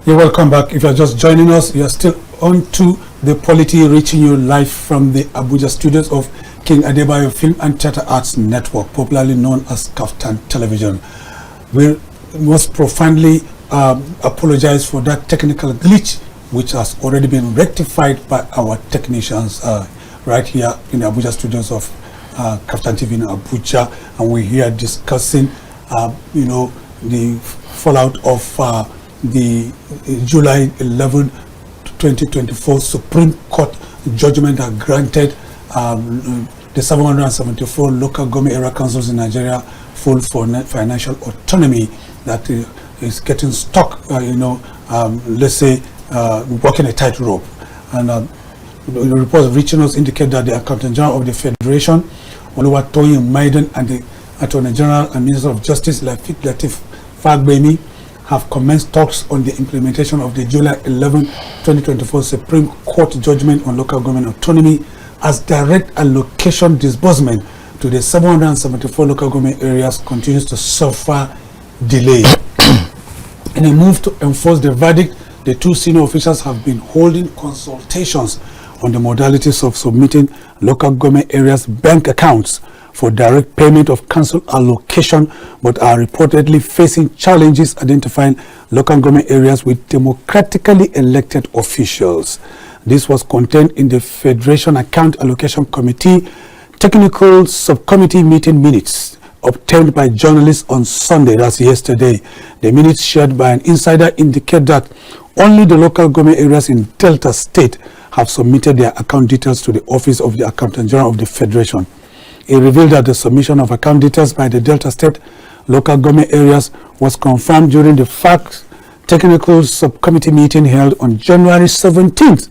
You're welcome back. If you're just joining us, you're still on to the Polity, reaching you live from the Abuja studios of King Adebayo Film and Theatre Arts Network, popularly known as KAFTAN Television. We must profoundly apologize for that technical glitch, which has already been rectified by our technicians right here in the Abuja studios of KAFTANTV in Abuja, and we're here discussing, the fallout of the July 11, 2024 Supreme Court judgment that granted the 774 local government area councils in Nigeria full financial autonomy that is getting stuck, let's say, walking a tightrope. And the reports reaching us indicate that the Accountant General of the Federation, Oluwatoyin Maiden, and the Attorney General and Minister of Justice, Lateef Fagbemi, have commenced talks on the implementation of the July 11, 2024 Supreme Court judgment on local government autonomy as direct allocation disbursement to the 774 local government areas continues to suffer delay. In a move to enforce the verdict, the two senior officials have been holding consultations on the modalities of submitting local government areas' bank accounts for direct payment of council allocation, but are reportedly facing challenges identifying local government areas with democratically elected officials. This was contained in the Federation Account Allocation Committee Technical Subcommittee meeting minutes obtained by journalists on Sunday, that's yesterday. The minutes shared by an insider indicate that only the local government areas in Delta State have submitted their account details to the Office of the Accountant General of the Federation. It revealed that the submission of account details by the Delta State local government areas was confirmed during the Facts Technical Subcommittee meeting held on January 17th,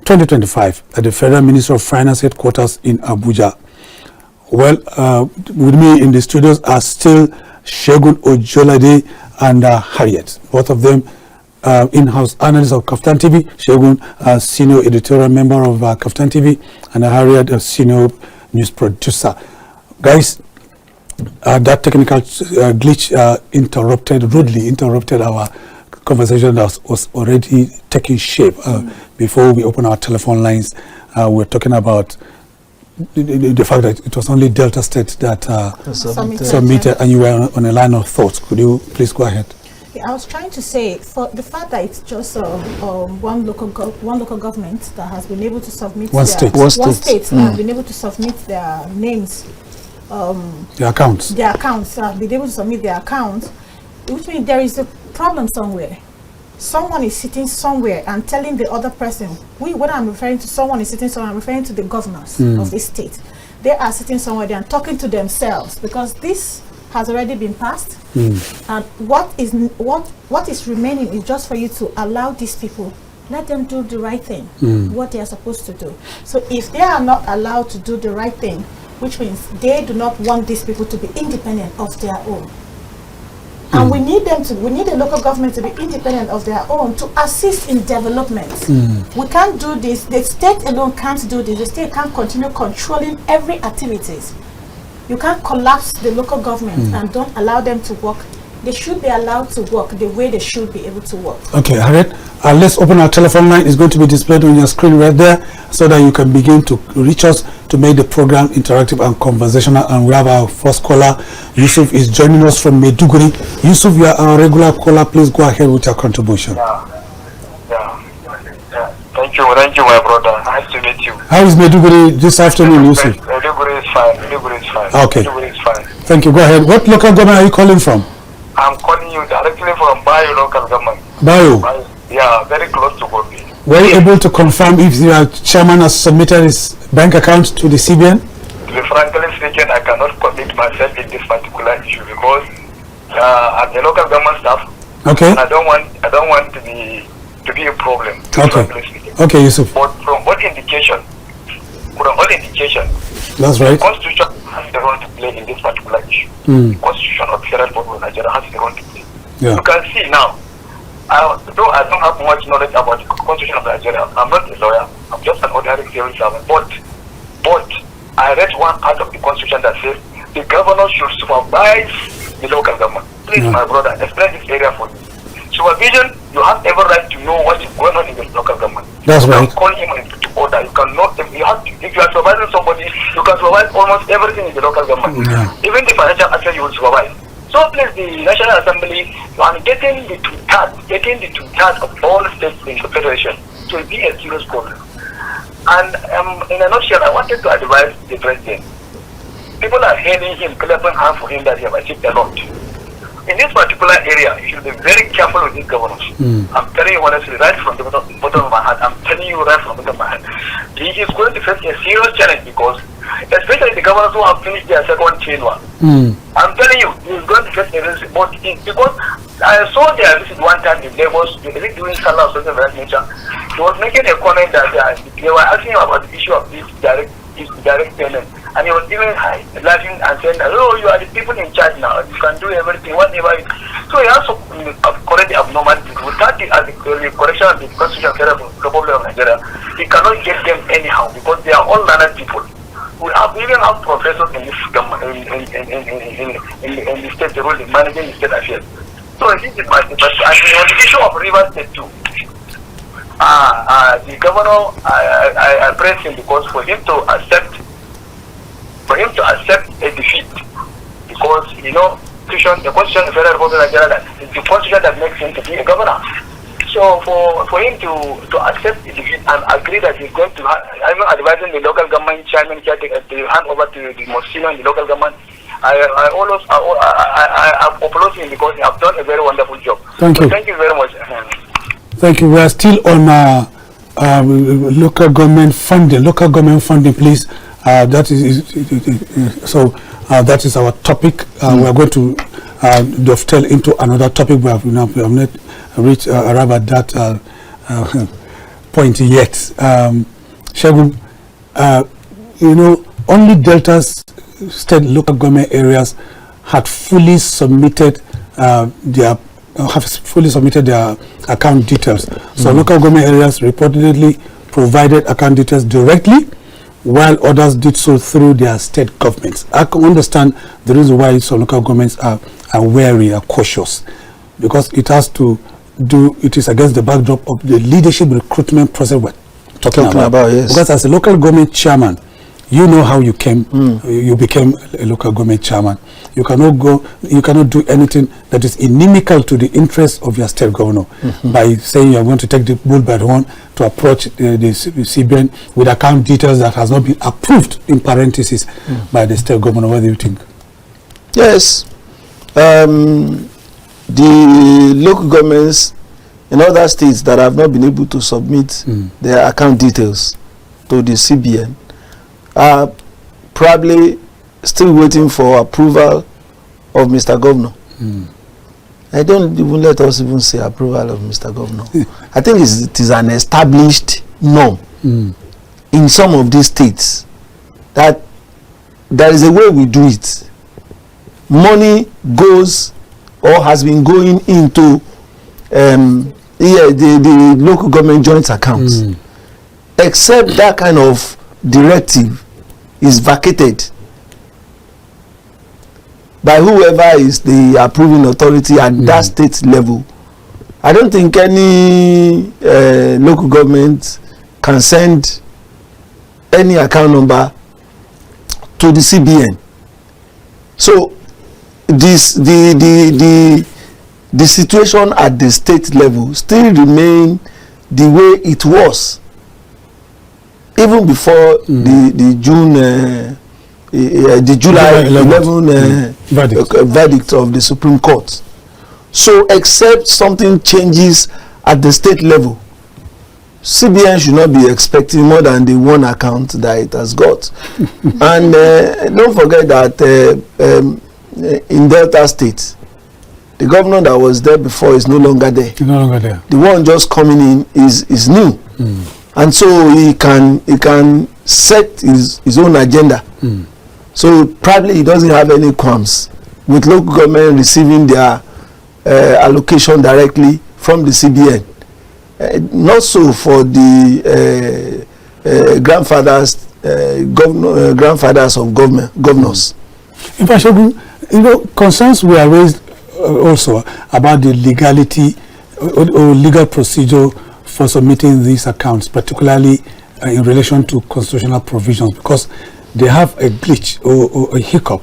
2025 at the Federal Ministry of Finance headquarters in Abuja. Well, with me in the studios are still Segun, Ojelade, and Harriet, both of them in-house analysts of KAFTANTV. Segun, senior editorial member of KAFTANTV, and Harriet, a senior news producer. Guys, that technical glitch rudely interrupted our conversation that was already taking shape. Before we open our telephone lines, we're talking about the fact that it was only Delta State that submitted, and you were on a line of thoughts. Could you please go ahead? I was trying to say, for the fact that it's just one local government that has been able to submit one state that have been able to submit their names, their accounts, been able to submit their accounts, which means there is a problem somewhere. Someone is sitting somewhere and telling the other person, when I'm referring to someone is sitting somewhere, I'm referring to the governors of this state. They are sitting somewhere there and talking to themselves, because this has already been passed, and what is remaining is just for you to allow these people, let them do the right thing, what they are supposed to do. So if they are not allowed to do the right thing, which means they do not want these people to be independent of their own, and we need the local government to be independent of their own to assist in development. We can't do this. The state alone can't do this. The state can't continue controlling every activities. You can't collapse the local government and don't allow them to work. They should be allowed to work the way they should be able to work. Okay, Harriet, let's open our telephone line. It's going to be displayed on your screen right there, so that you can begin to reach us to make the program interactive and conversational. And we have our first caller. Yusuf is joining us from Maiduguri. Yusuf, you are our regular caller. Please go ahead with your contribution. Thank you, my brother. Nice to meet you. How is Maiduguri this afternoon, Yusuf? Maiduguri is fine. Okay. Maiduguri is fine. Thank you. Go ahead. What local government are you calling from? I'm calling you directly from Bayo local government. Bayo? Yeah, very close to Gobi. Were you able to confirm if your chairman has submitted his bank account to the CBN? To be frankly speaking, I cannot commit myself in this particular issue because I'm the local government staff. Okay. And I don't want to be a problem. Okay, Yusuf. But from all indication, that's right. The Constitution has the role to play in this particular issue. The Constitution of the Federal Republic of Nigeria has the role to play. Yeah. You can see now, though I don't have much knowledge about the Constitution of Nigeria, I'm not a lawyer, I'm just an ordinary civil servant, but I read one part of the Constitution that says the governor should supervise the local government. Please, my brother, explain this area for me. Supervision you have every right to know what is going on in the local government. That's you right. can call him into order. You cannot. You have to, if you are supervising somebody, you can supervise almost everything in the local government. Yeah. Even the financial aspect you will supervise. So please, the National Assembly, and getting the two-thirds of all states in the federation to be a serious problem. And in a nutshell, I wanted to advise the president. People are hailing him, clapping hands for him that he has achieved a lot. In this particular area, you should be very careful with these governors. I'm telling you honestly, right from the bottom of my heart, I'm telling you right from the bottom of my heart, he is going to face a serious challenge because, especially the governors who have finished their second tenure, I'm telling you, he is going to face a risk. But because I saw their visit one time in Lagos, doing Salah or something of that nature, he was making a comment that they were asking him about the issue of this direct payment. And he was even laughing and saying, oh, you are the people in charge now. You can do everything, whatever. So he has to correct the abnormalities. Without the correction of the Constitution of the Republic of Nigeria, he cannot get them anyhow because they are all learned people. We even have professors in this in the state, managing the state affairs. So this is my but on the issue of River State too. The governor, I praise him because for him to accept a defeat, because the Constitution of the Federal Republic of Nigeria is the Constitution that makes him to be a governor. So for him to accept the defeat and agree that he's going to, I'm advising the local government chairman to hand over to the most senior in the local government. I applaud him because he has done a very wonderful job. Thank you. Thank you very much. Thank you. We are still on local government funding. Local government funding, please. That is our topic. We are going to dovetail into another topic. We have not reached arrive at that point yet. Segun, only Delta's state local government areas had fully submitted their account details. So local government areas reportedly provided account details directly, while others did so through their state governments. I can understand the reason why some local governments are wary, are cautious, because it is against the backdrop of the leadership recruitment process we're talking about. Yes. Because as a local government chairman, you know how you came, you became a local government chairman. You cannot do anything that is inimical to the interests of your state governor by saying you are going to take the bull by the horn to approach the CBN with account details that has not been approved, in parentheses, by the state governor. What do you think? Yes. The local governments in other states that have not been able to submit their account details to the CBN are probably still waiting for approval of Mr. Governor. I don't even let us even say approval of Mr. Governor. I think it is an established norm in some of these states that there is a way we do it. Money goes or has been going into the local government joint accounts, except that kind of directive is vacated by whoever is the approving authority at that state level. I don't think any local government can send any account number to the CBN. So the situation at the state level still remain the way it was even before the July 11 verdict of the Supreme Court. So except something changes at the state level, CBN should not be expecting more than the one account that it has got. And don't forget that in Delta State, the governor that was there before is no longer there. The one just coming in is new. And so he can set his own agenda. So probably he doesn't have any qualms with local government receiving their allocation directly from the CBN. Not so for the grandfathers of governors. In fact, Segun, concerns were raised also about the legality or legal procedure for submitting these accounts, particularly in relation to constitutional provisions, because they have a glitch or a hiccup,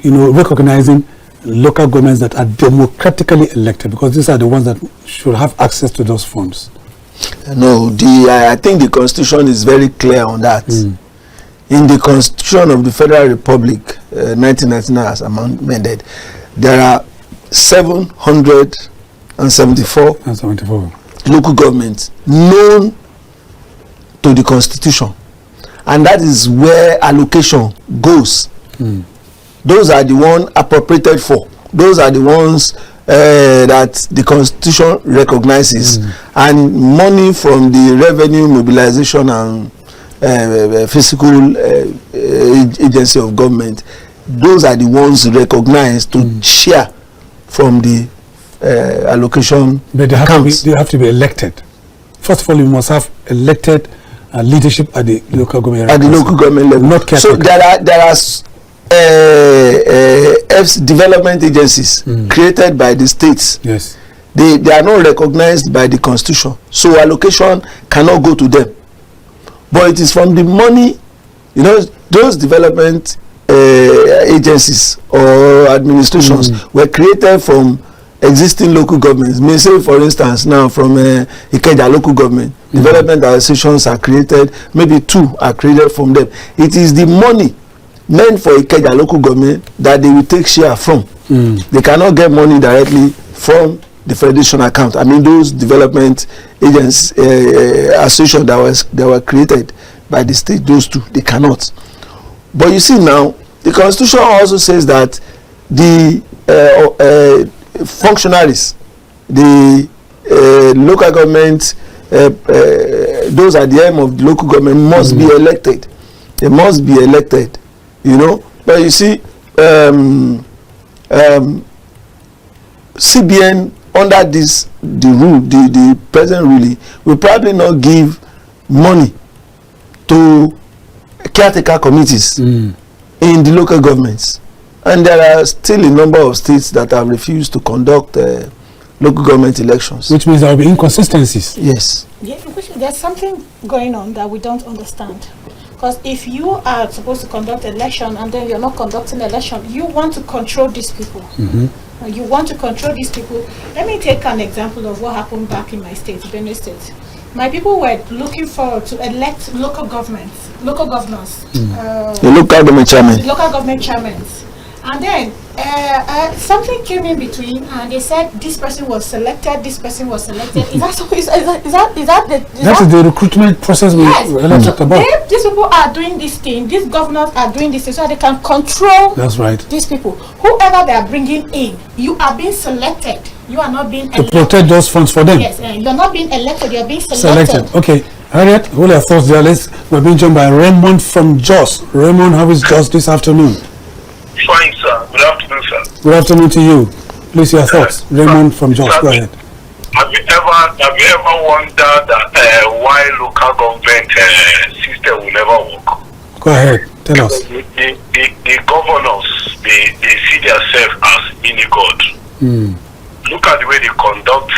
recognizing local governments that are democratically elected, because these are the ones that should have access to those funds. No, I think the Constitution is very clear on that. In the Constitution of the Federal Republic, 1999 as amended, there are 774 local governments known to the Constitution, and that is where allocation goes. Those are the ones appropriated for. Those are the ones that the Constitution recognizes, and money from the revenue mobilization and fiscal agency of government, those are the ones recognized to share from the allocation. But they have to be elected. First of all, you must have elected leadership at the local government. At the local government level. Not so there are development agencies created by the states. Yes. They are not recognized by the Constitution, so allocation cannot go to them. But it is from the money, those development agencies or administrations were created from existing local governments. May say, for instance, now from Ikeja local government, development associations are created, maybe 2 are created from them. It is the money meant for Ikeja local government that they will take share from. They cannot get money directly from the federation account. I mean, those development agents, associations that were created by the state, those 2, they cannot. But you see now, the Constitution also says that the functionaries, the local government, those at the end of the local government must be elected. They must be elected, But you see, CBN under the present ruling will probably not give money to caretaker committees in the local governments, and there are still a number of states that have refused to conduct local government elections, which means there will be inconsistencies. Yes. Yeah, there's something going on that we don't understand. Because if you are supposed to conduct election and then you're not conducting election, you want to control these people. You want to control these people. Let me take an example of what happened back in my state, Benue State. My people were looking forward to elect local governors, the local government chairmen. And then something came in between, and they said this person was selected, this person was selected. That's the recruitment process we talked about. These people are doing this thing, these governors are doing this thing, so they can control. That's right. These people, whoever they are bringing in, you are being selected. You are not being elected. To protect those funds for them. Yes, you're not being elected, you're being selected. Okay, Harriet, what are your thoughts there? We're being joined by Raymond from Jos. Raymond, how is Jos this afternoon? Fine, sir. Good afternoon, sir. Good afternoon to you. Please, your thoughts. Raymond from Jos, go ahead. Have you ever wondered why local government system will never work? Go ahead, tell us. The governors, they see themselves as mini-god. Look at the way they conduct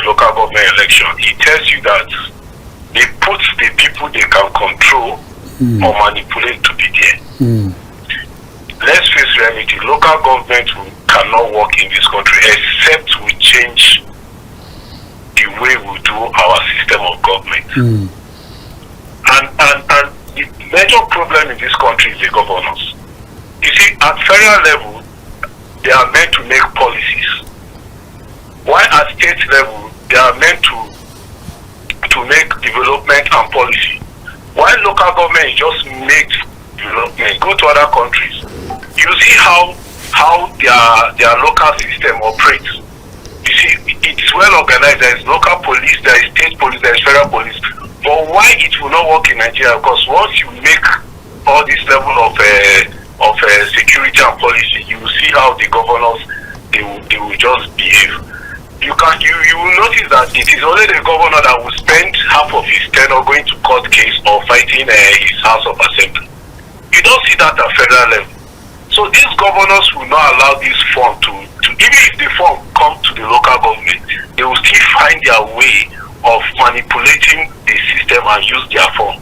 local government election. It tells you that they put the people they can control or manipulate to be there. Let's face reality, local government cannot work in this country except we change the way we do our system of government. And the major problem in this country is the governors. You see, at federal level, they are meant to make policies. While at state level, they are meant to make development and policy. While local government just makes development, go to other countries. You see how their local system operates. You see, it's well organized. There is local police, there is state police, there is federal police. But why it will not work in Nigeria? Because once you make all this level of security and policy, you will see how the governors they will just behave. You will notice that it is only the governor that will spend half of his tenure going to court case or fighting his House of Assembly. You don't see that at federal level. So these governors will not allow this form to even if the form come to the local government, they will still find their way of manipulating the system and use their form.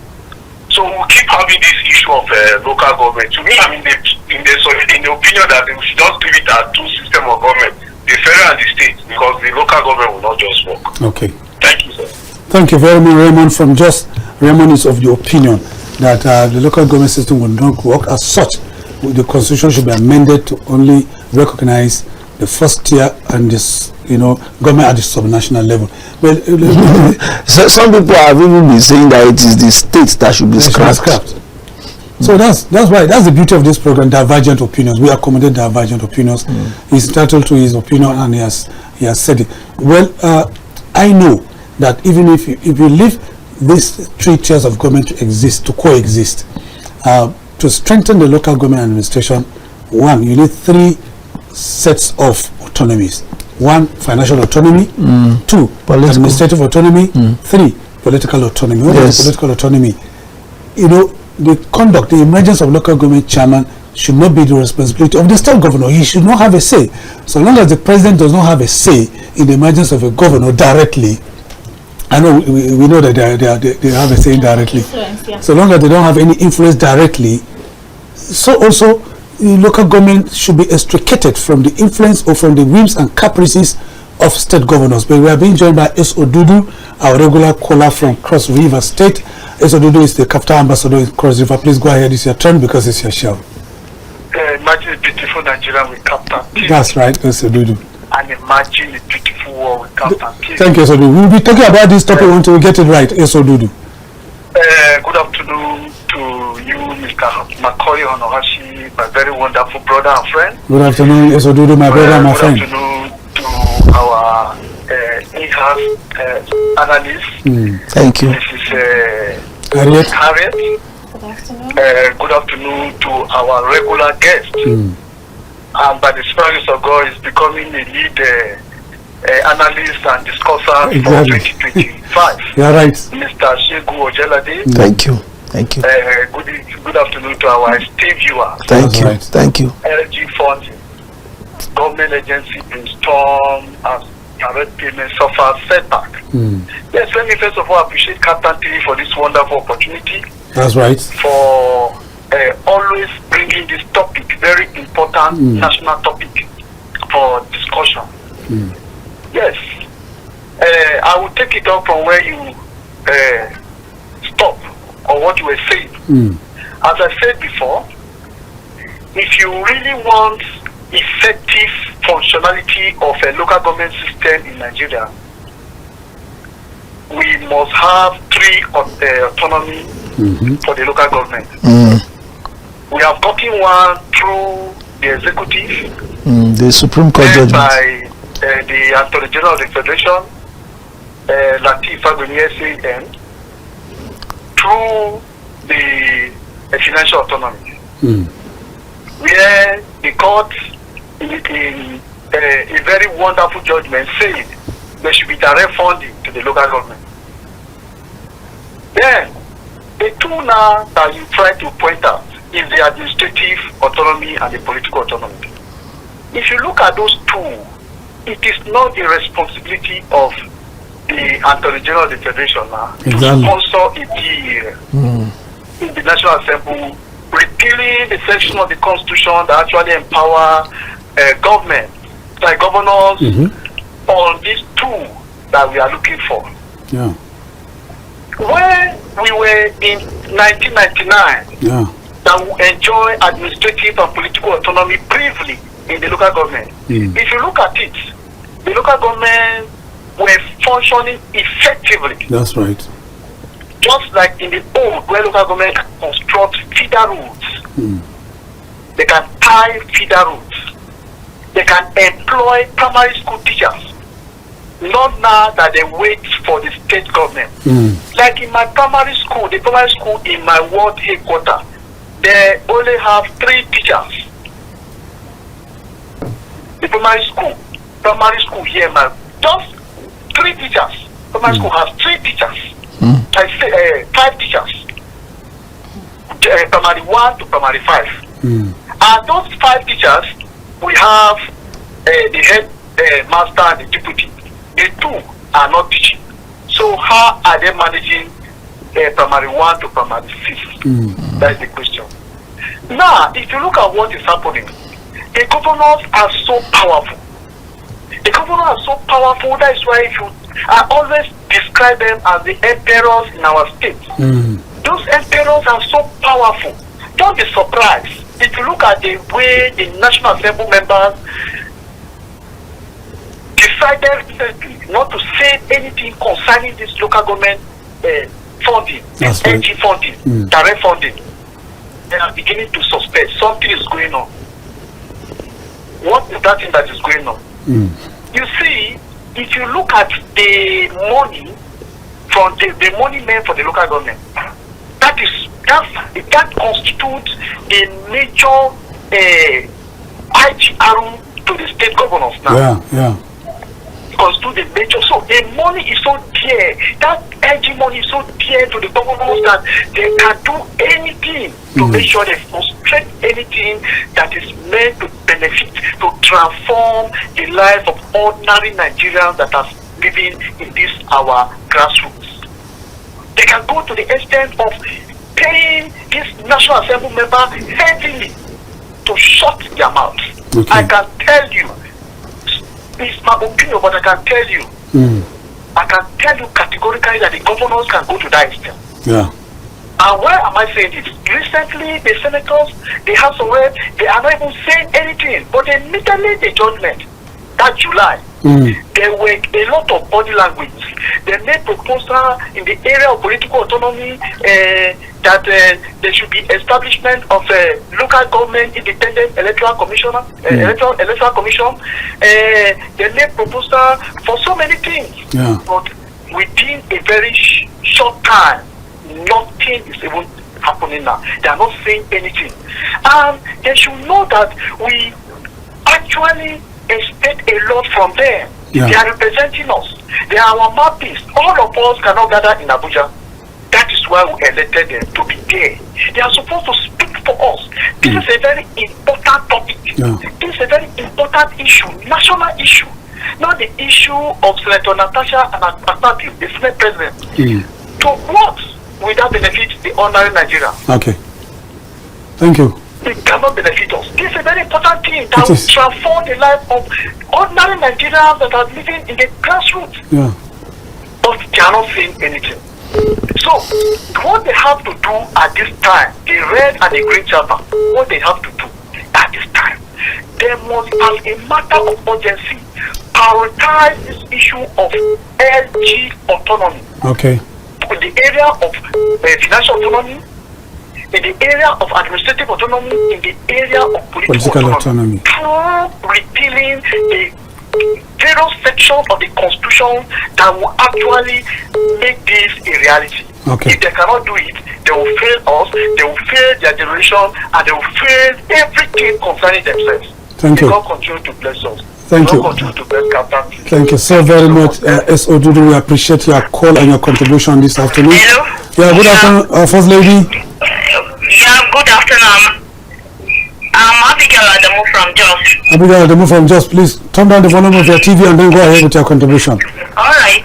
So we'll keep having this issue of local government. To me, I'm in the opinion that we should just leave it as two systems of government, the federal and the state, because the local government will not just work. Okay. Thank you, sir. Thank you very much, Raymond. From just Raymond is of the opinion that the local government system will not work as such. The constitution should be amended to only recognize the first tier and this, government at the subnational level. But so some people have even been saying that it is the state that should be scrapped. So that's why that's the beauty of this program. Divergent opinions. We accommodate divergent opinions. He's entitled to his opinion, and he has said it. Well, I know that even if you leave these three tiers of government to coexist, to strengthen the local government administration, one, you need three sets of autonomies. One, financial autonomy. Two, administrative autonomy. Three, political autonomy. What is political autonomy? The conduct, the emergence of local government chairman should not be the responsibility of the state governor. He should not have a say. So long as the president does not have a say in the emergence of a governor directly, I know we know that they have a say indirectly. So long as they don't have any influence directly, so also the local government should be extricated from the influence or from the whims and caprices of state governors. But we are being joined by S. Odudu, our regular caller from Cross River State. S. Odudu is the KAFTAN ambassador in Cross River. Please go ahead, it's your turn because it's your show. Imagine a beautiful Nigeria with KAFTAN. That's right, S. Odudu. And imagine a beautiful world with KAFTAN. Thank you, S. Odudu. We'll be talking about this topic until we get it right, S. Odudu. Good afternoon to you, Mr. Macauley Hunohashi, my very wonderful brother and friend. Good afternoon, S. Odudu, my brother and my friend. Good afternoon to our in-house analyst. Thank you. This is Harriet. Good afternoon. Good afternoon to our regular guest. And by the Spirit of God, is becoming a lead analyst and discusser for 2025. You're right. Mr. Segun Ojelade. Thank you. Thank you. Good afternoon to our esteemed viewers. Thank you. Right. Thank you. LG funding, government agency in storm as direct payment suffers setback. Yes, let me first of all appreciate KAFTANTV for this wonderful opportunity. That's right. For always bringing this topic, very important national topic for discussion. Yes, I will take it up from where you stop or what you were saying. As I said before, if you really want effective functionality of a local government system in Nigeria, we must have three autonomy for the local government. We have gotten one through the executive, the Supreme Court judgment by the Attorney General of the Federation, Latif Fagbemi, through the financial autonomy, where the court in a very wonderful judgment said there should be direct funding to the local government. Then the two now that you try to point out is the administrative autonomy and the political autonomy. If you look at those two, it is not the responsibility of the Attorney General of the Federation now to sponsor a bill in the National Assembly repealing the section of the Constitution that actually empower government, like governors, on these two that we are looking for. Yeah. When we were in 1999, that we enjoy administrative and political autonomy briefly in the local government. If you look at it, the local government were functioning effectively. That's right. Just like in the old, where local government can construct feeder routes, they can tie feeder routes, they can employ primary school teachers. Not now that they wait for the state government. Like in my primary school, the primary school in my ward headquarters, they only have 3 teachers. The primary school here, just 3 teachers. Primary school has 3 teachers. I say 5 teachers. Primary 1 to primary 5. And those 5 teachers, we have the head master and the deputy. The 2 are not teaching. So how are they managing primary 1 to primary 6? That's the question. Now, if you look at what is happening, the governors are so powerful. The governors are so powerful. That is why I always describe them as the emperors in our state. Those emperors are so powerful. Don't be surprised if you look at the way the National Assembly members decided recently not to say anything concerning this local government funding, this NG funding, direct funding. They are beginning to suspect something is going on. What is that thing that is going on? You see, if you look at the money from the money meant for the local government, that constitutes a major IGR to the state governors now. Constitute the major. So the money is so dear. That IG money is so dear to the governors that they can do anything to make sure they frustrate anything that is meant to benefit, to transform the life of ordinary Nigerians that are living in this our grassroots. They can go to the extent of paying this National Assembly member heavily to shut their mouths. I can tell you, it's my opinion, but I can tell you, categorically that the governors can go to that extent. And why am I saying this? Recently, the senators, the House of Reps, they are not even saying anything, but they immediately the judgment that July. There were a lot of body language. They made proposal in the area of political autonomy that there should be establishment of a local government independent electoral commissioner, electoral commission. They made proposal for so many things, but within a very short time, nothing is even happening now. They are not saying anything, and they should know that we actually expect a lot from them. They are representing us. They are our mouthpiece. All of us cannot gather in Abuja. That is why we elected them to be there. They are supposed to speak for us. This is a very important topic. This is a very important issue, national issue. Not the issue of Senator Natasha and Akpati, the Senate President. To what will that benefit the ordinary Nigeria? Okay. Thank you. It cannot benefit us. This is a very important thing that will transform the life of ordinary Nigerians that are living in the grassroots. But they are not saying anything. So, what they have to do at this time, the red and the green chapter, what they have to do at this time, they must, as a matter of urgency, prioritize this issue of LG autonomy. In the area of financial autonomy, in the area of administrative autonomy, in the area of political autonomy. Through repealing the various sections of the Constitution that will actually make this a reality. If they cannot do it, they will fail us, they will fail their generation, and they will fail everything concerning themselves. Thank you. God continue to bless us. Thank you. God continue to bless KAFTAN. Thank you so very much, S. Odudu. We appreciate your call and your contribution this afternoon. Hello. Good afternoon, First Lady. Good afternoon. I'm Abigail Adamu from Jos. Abigail Adamu from Jos, please turn down the volume of your TV and then go ahead with your contribution. Alright.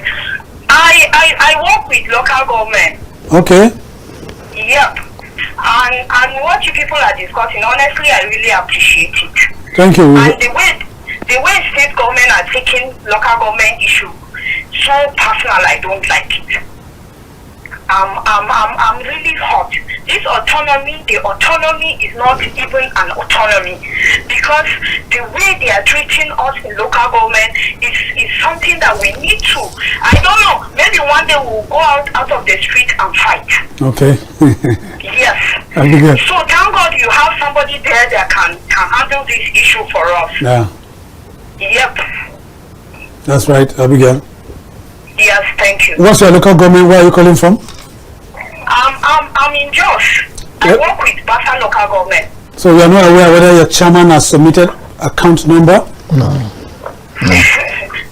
I work with local government. Yep. And what you people are discussing, honestly, I really appreciate it. Thank you. And the way state government are taking local government issue so personal, I don't like it. I'm really hot. This autonomy, the autonomy is not even an autonomy, because the way they are treating us in local government is something that we need to. I don't know. Maybe one day we'll go out of the street and fight. Yes. So thank God you have somebody there that can handle this issue for us. Yep. That's right, Abigail. Yes, thank you. What's your local government? Where are you calling from? I'm in Jos. I work with Basa local government. So you are not aware whether your chairman has submitted account number? No,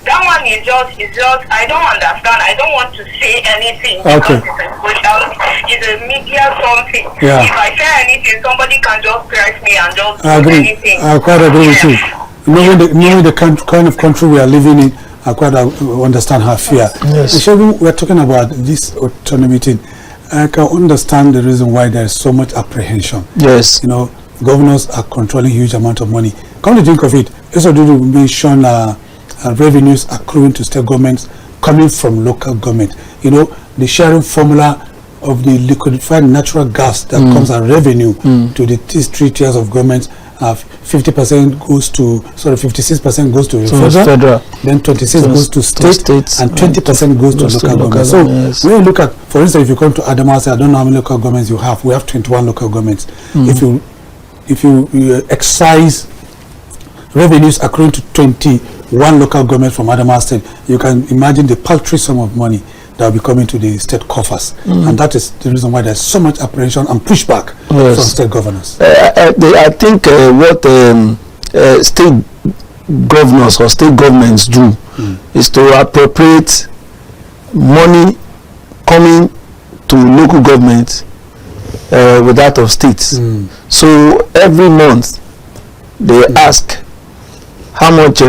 that one is just, I don't understand. I don't want to say anything. Okay. It's a media something. Yeah. If I say anything, somebody can just correct me and just I do agree. anything. I quite agree with you. Knowing the kind of country we are living in, I quite understand her fear. Yes. Segun, we're talking about this autonomy thing. I can understand the reason why there is so much apprehension. Yes. You know, governors are controlling huge amount of money. Come to think of it, it's already been shown revenues accruing to state governments coming from local government. You know, the sharing formula of the liquefied natural gas that comes as revenue to these 3 tiers of governments. 50% goes to, 56% goes to federal, then 26 goes to states, and 20% goes to local governments. So when you look at, for instance, if you come to Adamawa, I don't know how many local governments you have. We have 21 local governments. If you excise revenues accruing to 21 local governments from Adamawa State, you can imagine the paltry sum of money that will be coming to the state coffers. And that is the reason why there's so much apprehension and pushback from state governors. I think what state governors or state governments do is to appropriate money coming to local government with that of states. So every month they ask how much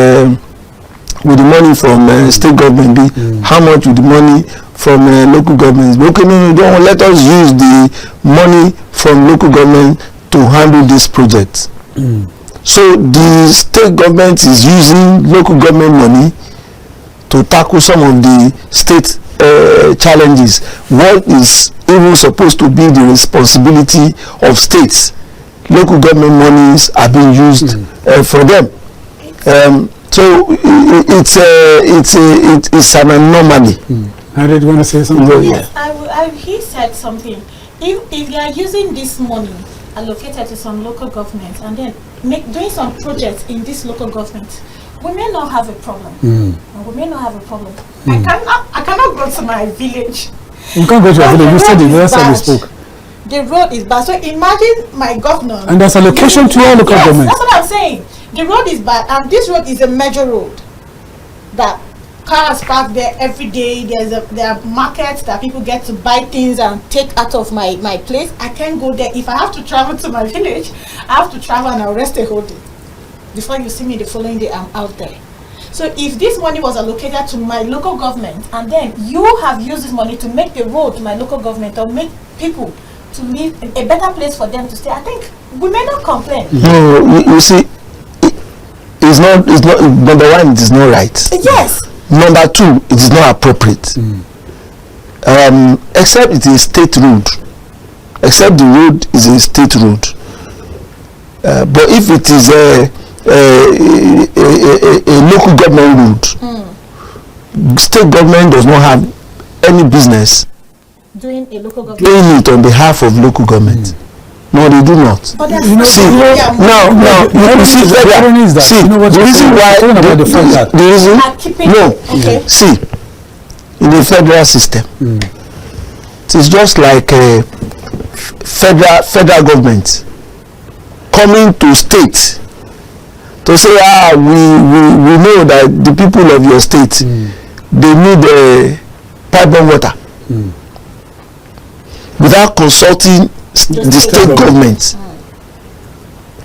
will the money from state government be, how much will the money from local governments be. Okay, no, don't let us use the money from local government to handle this project. So the state government is using local government money to tackle some of the state challenges. What is even supposed to be the responsibility of states, local government monies are being used for them. So it's an anomaly. Harriet, you want to say something? Yes, he said something. If you are using this money allocated to some local government and then doing some projects in this local government, we may not have a problem. We may not have a problem. I cannot go to my village. You can't go to your village. You said the last time we spoke. The road is bad. So imagine my governor. And there's allocation to all local government. That's what I'm saying. The road is bad, and this road is a major road that cars park there every day. There are markets that people get to buy things and take out of my place. I can't go there. If I have to travel to my village, I have to travel and I'll rest a whole day. Before you see me the following day, I'm out there. So if this money was allocated to my local government and then you have used this money to make the road to my local government or make people to live in a better place for them to stay, I think we may not complain. No, you see, it's not number one, it is not right. Yes. Number two, it is not appropriate. Except it is a state road. Except the road is a state road. But if it is a local government road, state government does not have any business doing it on behalf of local government. No, they do not. But the reason why see, in the federal system, it is just like a federal government coming to state to say, we know that the people of your state they need pipe and water without consulting the state government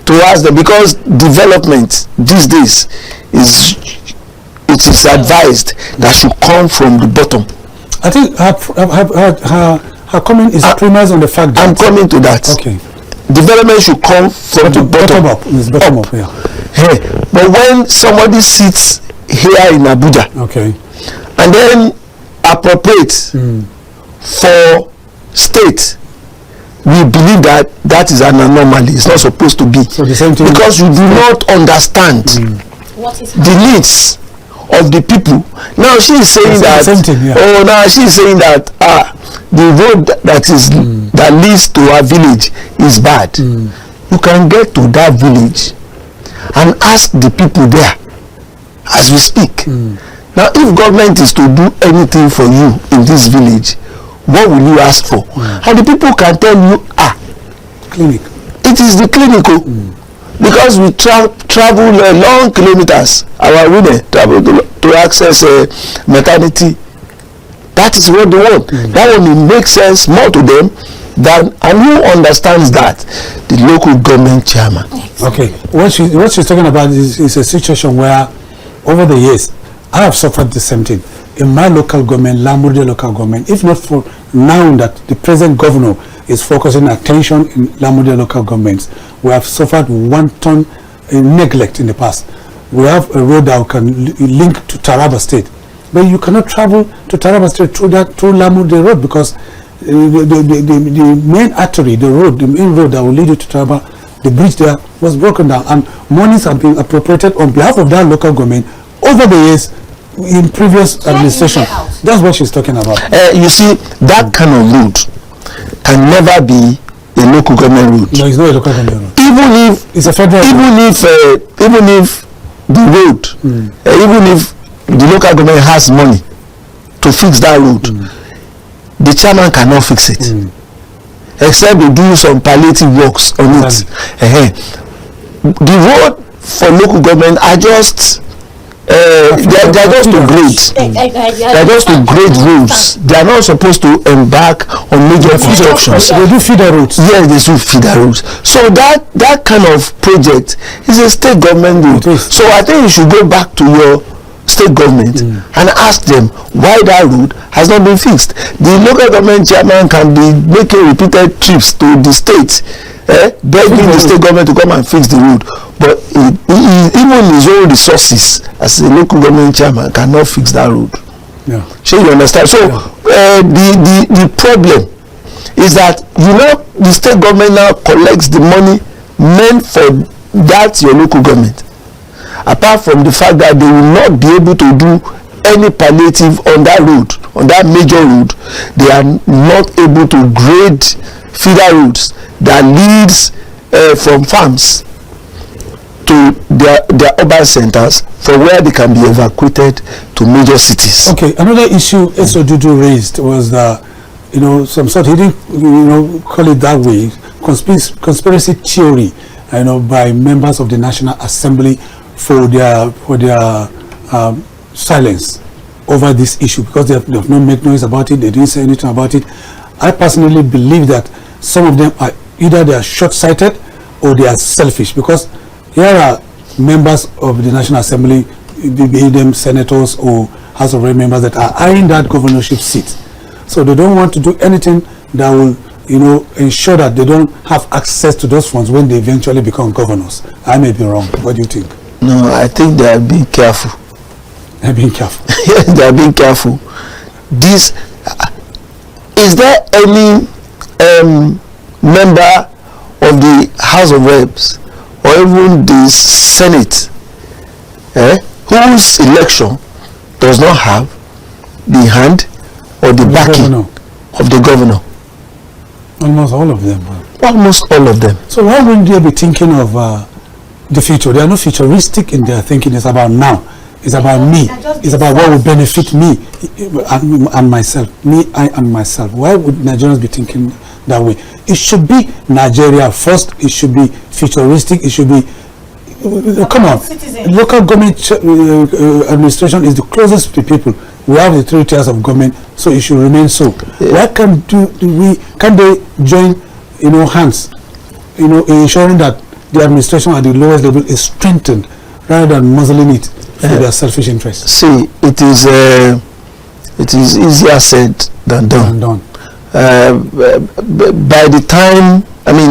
to ask them, because development these days is advised that should come from the bottom. I think her comment is premised on the fact that I'm coming to that. Okay. Development should come from the bottom up. It's bottom up. Yeah. Hey, but when somebody sits here in Abuja, okay, and then appropriates for state, we believe that is an anomaly. It's not supposed to be. So the same thing, because you do not understand the needs of the people. Now she is saying that. Now she is saying that the road that leads to our village is bad. You can get to that village and ask the people there as we speak. Now, if government is to do anything for you in this village, what will you ask for? And the people can tell you, clinic. It is the clinic. because we travel long kilometers. Our women travel to access maternity. That is what they want. That one, it makes sense more to them than, and who understands that? The local government chairman. Okay, what she's talking about is a situation where over the years I have suffered the same thing in my local government, Lamurde local government. If not for now that the present governor is focusing attention in Lamurde local governments, we have suffered wanton neglect in the past. We have a road that can link to Taraba State, but you cannot travel to Taraba State through Lamurde road because the main artery, the main road that will lead you to Taraba, the bridge there was broken down, and monies have been appropriated on behalf of that local government over the years in previous administration. That's what she's talking about. You see, that kind of road can never be a local government road. No, it's not a local government road. Even if it's a federal road. Even if the road, even if the local government has money to fix that road, the chairman cannot fix it, except they do some palliative works on it. The road for local government are just they are just to grade. They are just to grade roads. They are not supposed to embark on major constructions. They do feeder roads. Yes, they do feeder roads. So that kind of project is a state government road. So I think you should go back to your state government and ask them why that road has not been fixed. The local government chairman can be making repeated trips to the state, begging the state government to come and fix the road, but even his own resources as a local government chairman cannot fix that road. Yeah. So you understand? So the problem is that the state government now collects the money meant for that your local government. Apart from the fact that they will not be able to do any palliative on that road, on that major road, they are not able to grade feeder roads that leads from farms to their urban centers for where they can be evacuated to major cities. Okay, another issue Esodudu raised was some sort, he didn't call it that way, conspiracy theory, by members of the National Assembly for their silence over this issue, because they have not made noise about it, they didn't say anything about it. I personally believe that some of them are either they are short-sighted or they are selfish, because here are members of the National Assembly, be them senators or House of Rep members, that are eyeing that governorship seat. So they don't want to do anything that will ensure that they don't have access to those funds when they eventually become governors. I may be wrong. What do you think? No, I think they are being careful. They're being careful. Yes, they are being careful. Is there any member of the House of Reps or even the Senate whose election does not have the hand or the backing of the governor? Almost all of them. Almost all of them. So why wouldn't they be thinking of the future? They are not futuristic in their thinking. It's about now. It's about me. It's about what will benefit me and myself. I and myself. Why would Nigerians be thinking that way? It should be Nigeria first. It should be futuristic. It should be come on. Local government administration is the closest to people. We have the 3 tiers of government, so it should remain so. Why can't they join hands, ensuring that the administration at the lowest level is strengthened rather than muzzling it for their selfish interests? See, it is easier said than done. By the time,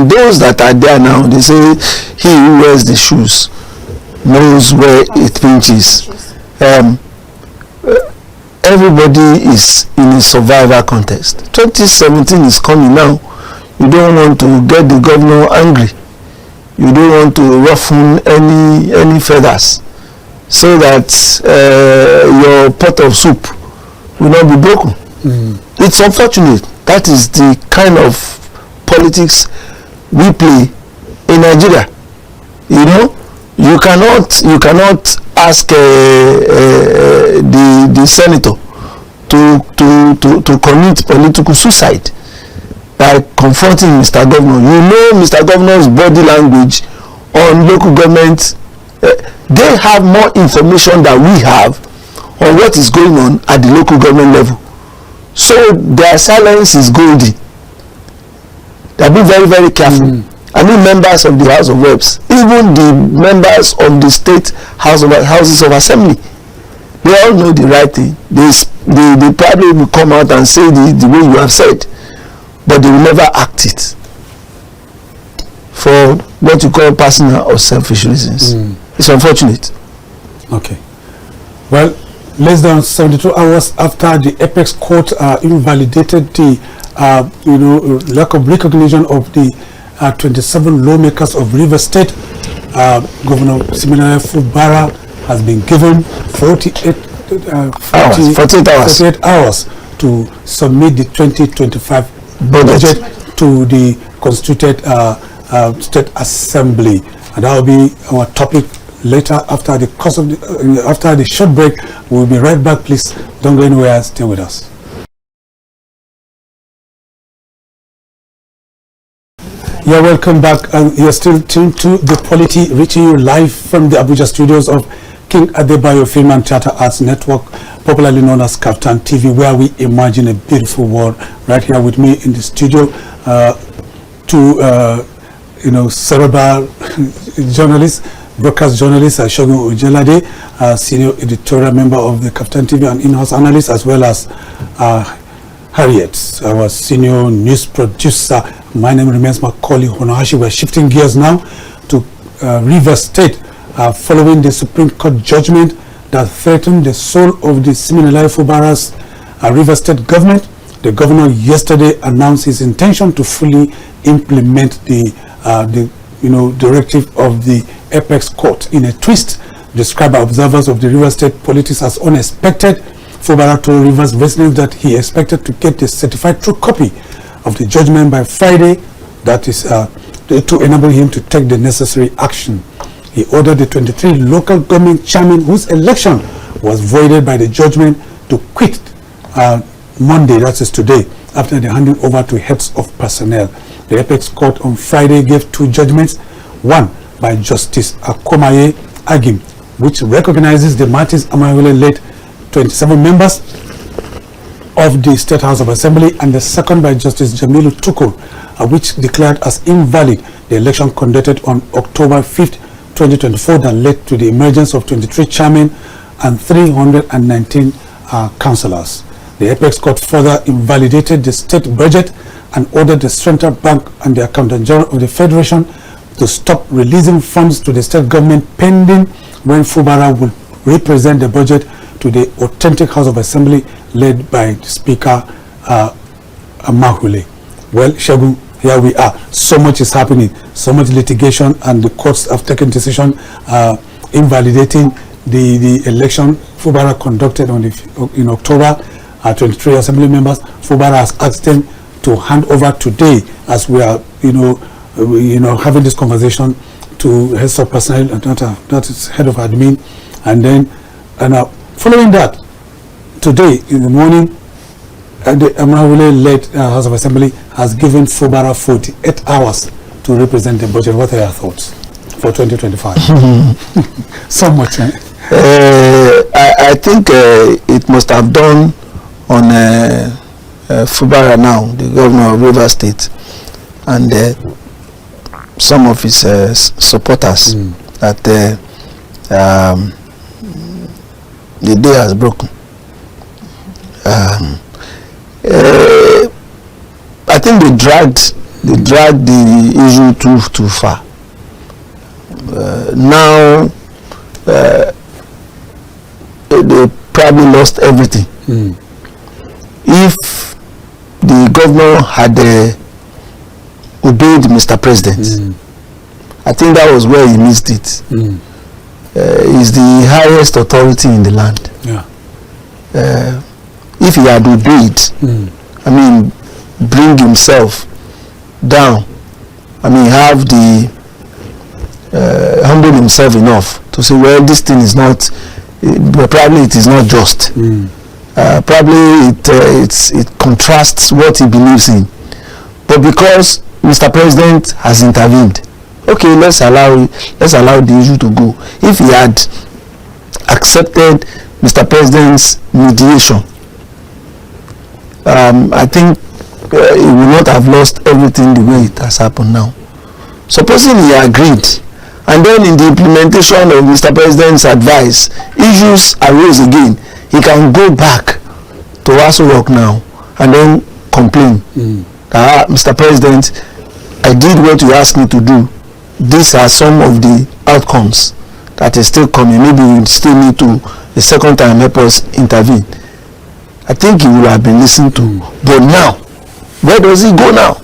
those that are there now, they say he who wears the shoes knows where it pinches. Everybody is in a survival contest. 2017 is coming now. You don't want to get the governor angry. You don't want to ruffle any feathers, so that your pot of soup will not be broken. It's unfortunate. That is the kind of politics we play in Nigeria. You cannot ask the senator to commit political suicide by confronting Mr. Governor. Mr. Governor's body language on local government. They have more information than we have on what is going on at the local government level. So their silence is golden. They have been very, very careful. I mean, members of the House of Reps, even the members of the state houses of assembly, they all know the right thing. They probably will come out and say the way you have said, but they will never act it for what you call personal or selfish reasons. It's unfortunate. Okay. Well, less than 72 hours after the Apex Court invalidated the lack of recognition of the 27 lawmakers of River State, Governor Siminalayi Fubara has been given 48 hours to submit the 2025 budget to the constituted State Assembly, and that will be our topic later after the course of after the short break. We'll be right back. Please don't go anywhere. Stay with us. Yeah, welcome back. You're still tuned to the Polity, reaching you live from the Abuja studios of King Adebayo Film and Theatre Arts Network, popularly known as KAFTANTV, where we imagine a beautiful world. Right here with me in the studio, two cerebral journalists, broadcast journalist Segun Ojelade, senior editorial member of the KAFTANTV and in-house analyst, as well as Harriet, our senior news producer. My name remains Macauley, Hunohashi. We're shifting gears now to River State, following the Supreme Court judgment that threatened the soul of the Siminalayi Fubara's River State government. The governor yesterday announced his intention to fully implement the directive of the Apex Court. In a twist described by observers of the River State politics as unexpected, Fubara told Rivers residents that he expected to get the certified true copy of the judgment by Friday, that is to enable him to take the necessary action. He ordered the 23 local government chairmen whose election was voided by the judgment to quit Monday, that is today, after the handing over to heads of personnel. The Apex Court on Friday gave two judgments, one by Justice Akomaye Agim, which recognizes the Martins Amaewele-led 27 members of the State House of Assembly, and the second by Justice Jamilu Tukur, which declared as invalid the election conducted on October 5th, 2024 that led to the emergence of 23 chairmen and 319 councillors. The Apex Court further invalidated the state budget and ordered the Central Bank and the Accountant General of the Federation to stop releasing funds to the state government pending when Fubara will represent the budget to the authentic House of Assembly led by Speaker Macauley. Well, Segun, here we are. So much is happening, so much litigation, and the courts have taken decision invalidating the election Fubara conducted in October. 23 assembly members. Fubara has asked them to hand over today, as we are having this conversation, to heads of personnel, that is head of admin, and then following that, today in the morning, the Amaewele-led House of Assembly has given Fubara 48 hours to represent the budget. What are your thoughts for 2025? So much. I think it must have done on Fubara now, the governor of River State, and some of his supporters that the day has broken. I think they dragged the issue too far. Now they probably lost everything. If the governor had obeyed Mr. President, I think that was where he missed it. He's the highest authority in the land. Yeah. If he had obeyed, I mean, bring himself down, I mean, have the humble himself enough to say, well, this thing is not, probably it is not just. Probably it contrasts what he believes in. But because Mr. President has intervened, okay, let's allow the issue to go. If he had accepted Mr. President's mediation, I think he would not have lost everything the way it has happened now. Supposing he agreed, and then in the implementation of Mr. President's advice, issues arose again, he can go back to Aso Rock now and then complain. Mr. President, I did what you asked me to do. These are some of the outcomes that is still coming. Maybe we still need to the second time help us intervene. I think he will have been listened to. But now, where does he go now?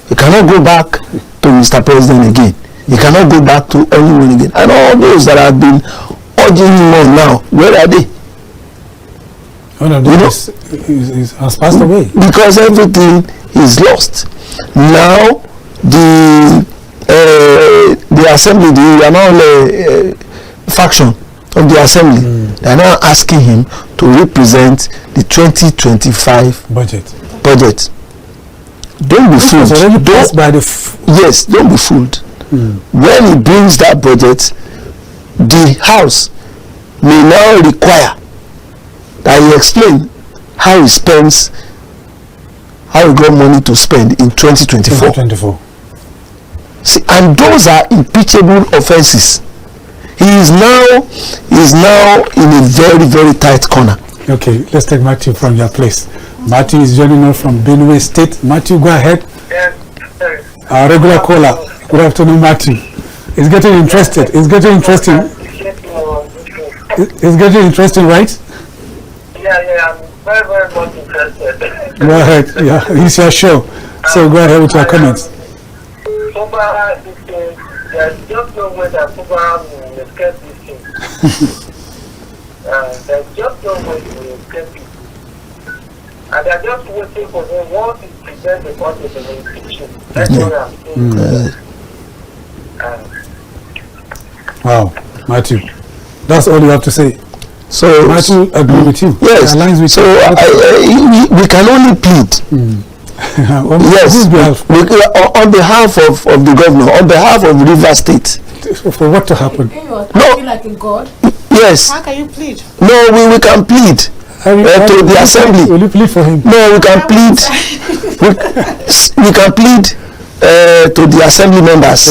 He cannot go back to Mr. President again. He cannot go back to anyone again. And all those that have been urging him on now, where are they? One of them has passed away. Because everything is lost. Now, the assembly, the annual faction of the assembly, they are now asking him to represent the 2025 budget. Don't be fooled. Yes, don't be fooled. When he brings that budget, the House may now require that he explain how he spends, how he got money to spend in 2024. See, and those are impeachable offenses. He is now in a very, very tight corner. Okay, let's take Matthew from your place. Matthew is joining us from Benue State. Matthew, go ahead. Yes, sir. Our regular caller. Good afternoon, Matthew. It's getting interested. It's getting interesting. It's getting interesting, right? Yeah, I'm very, very much interested. Go ahead. Yeah, it's your show. So go ahead with your comments. Fubara, there's just no way that Fubara will escape this thing. There's just no way to escape it. And they're just waiting for him once he presents the budget and impeachment. That's what I'm saying. Wow, Matthew. That's all you have to say. So Matthew, agree with you. Yes. With so we can only plead. Yes, on behalf of the governor, on behalf of Rivers State. For what to happen? No, like a god. Yes. How can you plead? No, we can plead to the assembly. Will you plead for him? No, we can plead. we can plead to the assembly members.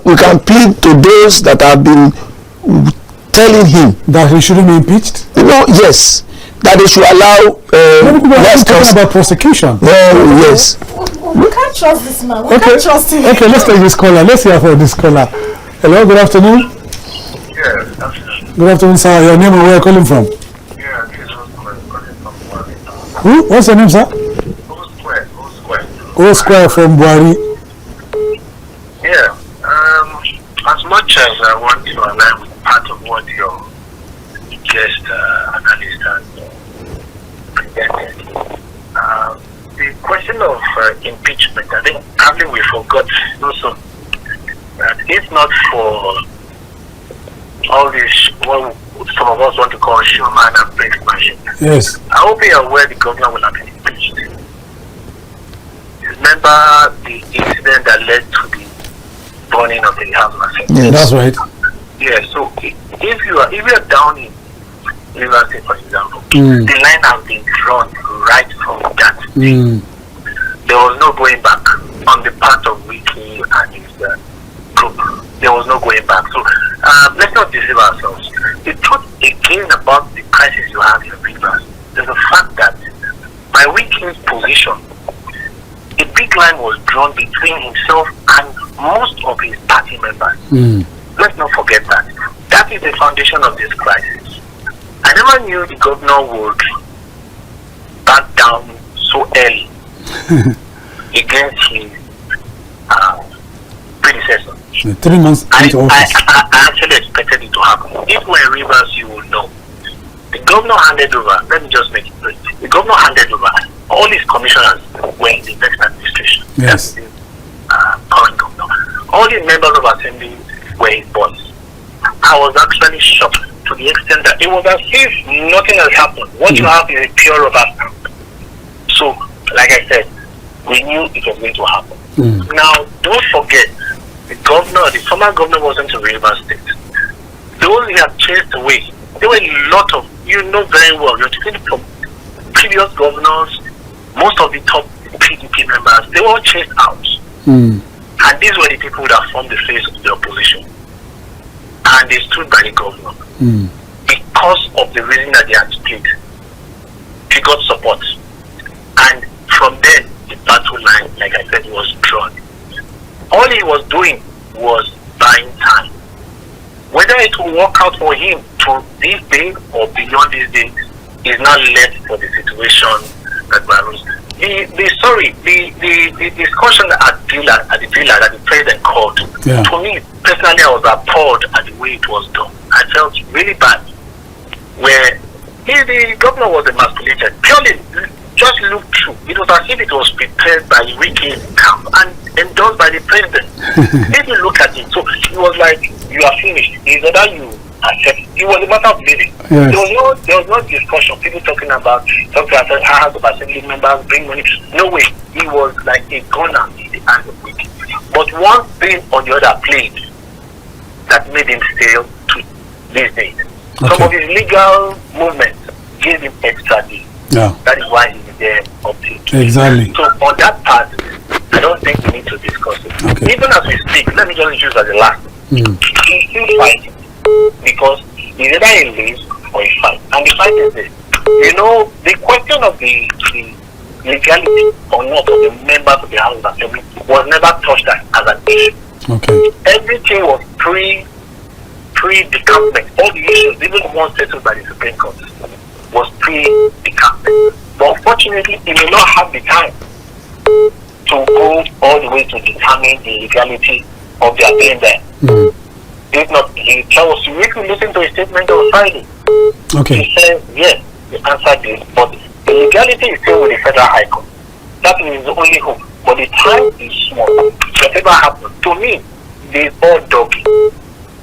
We can plead to those that have been telling him that he shouldn't be impeached. Yes. That they should allow talking about prosecution. Yes. We can't trust this man. We can't trust him. Okay, let's take this caller. Let's hear from this caller. Hello, good afternoon. Yes. Good afternoon, sir. Your name and where you're calling from? Yeah, this is calling from Buhari. Who? What's your name, sir? O Square from Buhari. Yeah. As much as I want to align with part of what your guest analyst has presented, the question of impeachment, I think we forgot also that if not for all this, what some of us want to call human and brinksmanship, yes, I hope you are aware the governor will have been impeached. Remember the incident that led to the burning of the house? Yes, that's right. Yeah, so if you are down in Liberty, for example, the line has been drawn right from that. There was no going back on the part of Wiki and his group. There was no going back. So let's not deceive ourselves. The truth again about the crisis you have in Rivers is the fact that by Wiki's position, a big line was drawn between himself and most of his party members. Let's not forget that. That is the foundation of this crisis. I never knew the governor would back down so early against his predecessor. 3 months into office. I actually expected it to happen. If we're in Rivers, you will know. The governor handed over, let me just make it clear. The governor handed over, all his commissioners were in the next administration. Yes. The current governor. All the members of assembly were his boys. I was actually shocked to the extent that it was as if nothing has happened. What you have is a pure rubber stamp. So, like I said, we knew it was going to happen. Now, don't forget, the former governor wasn't in River State. Those he had chased away, there were a lot of, you know very well, you're taking from previous governors, most of the top PDP members, they were all chased out. And these were the people that formed the face of the opposition. And they stood by the governor. Because of the reason that they had split, he got support. And from then, the battle line, like I said, was drawn. All he was doing was buying time. Whether it will work out for him to this day or beyond this day is not left for the situation that varies. The discussion at the villa that the president called, to me personally, I was appalled at the way it was done. I felt really bad. Where the governor was emasculated, purely just look through. It was as if it was prepared by Wiki camp and endorsed by the president. If you look at it, so it was like, you are finished. It's either you accept. It was a matter of living. Yes. There was no discussion. People talking about House of Assembly members bring money. No way. He was like a gunner in the hand of Wiki. But one thing on the other played that made him stale to this day. Some of his legal movements gave him extra days. Yeah. That is why he's there up to. Exactly. So on that part, I don't think we need to discuss it. Okay. Even as we speak, let me just use as the last. He's still fighting because he's either he leaves or he fights. And the fight is this. You know, the question of the legality or not of the members of the House of Assembly was never touched as an issue. Okay. Everything was pre-decampment. All the issues, even the ones settled by the Supreme Court, was pre-decampment. But unfortunately, he may not have the time to go all the way to determine the legality of their being there. If not, he chose to listen to a statement on Friday. Okay. He said, yes, the answer is, but the legality is still with the Federal High Court. That is the only hope. But the time is small. Whatever happens, to me, they all doggy.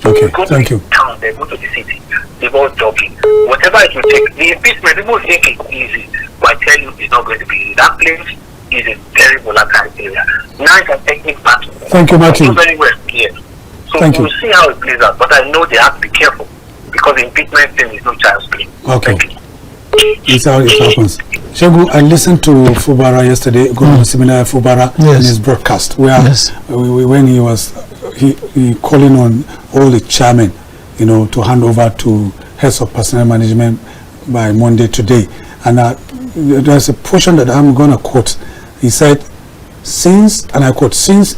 Okay, thank you. Town, they go to the city. They all doggy. Whatever it will take, the impeachment, people think it's easy. But I tell you, it's not going to be easy. That place is a very volatile area. Now it's a technical battle. Thank you, Martin. Very well clear. So we'll see how it plays out. But I know they have to be careful because the impeachment thing is no child's play. Okay. It's how it happens. Segun, I listened to Fubara yesterday, similar Fubara in his broadcast, where when he was he calling on all the chairmen, to hand over to heads of personnel management by Monday today. And there's a portion that I'm going to quote. He said, and I quote, since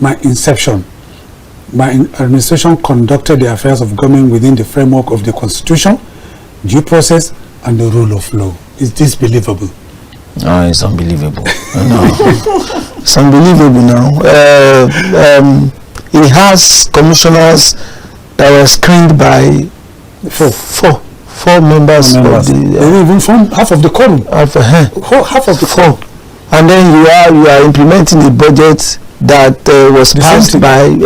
my inception, my administration conducted the affairs of government within the framework of the Constitution, due process, and the rule of law. Is this believable? No, it's unbelievable. No. It's unbelievable now. He has commissioners that were screened by four members of the... they even form half of the quorum. Half of the quorum. And then you are implementing a budget that was passed by...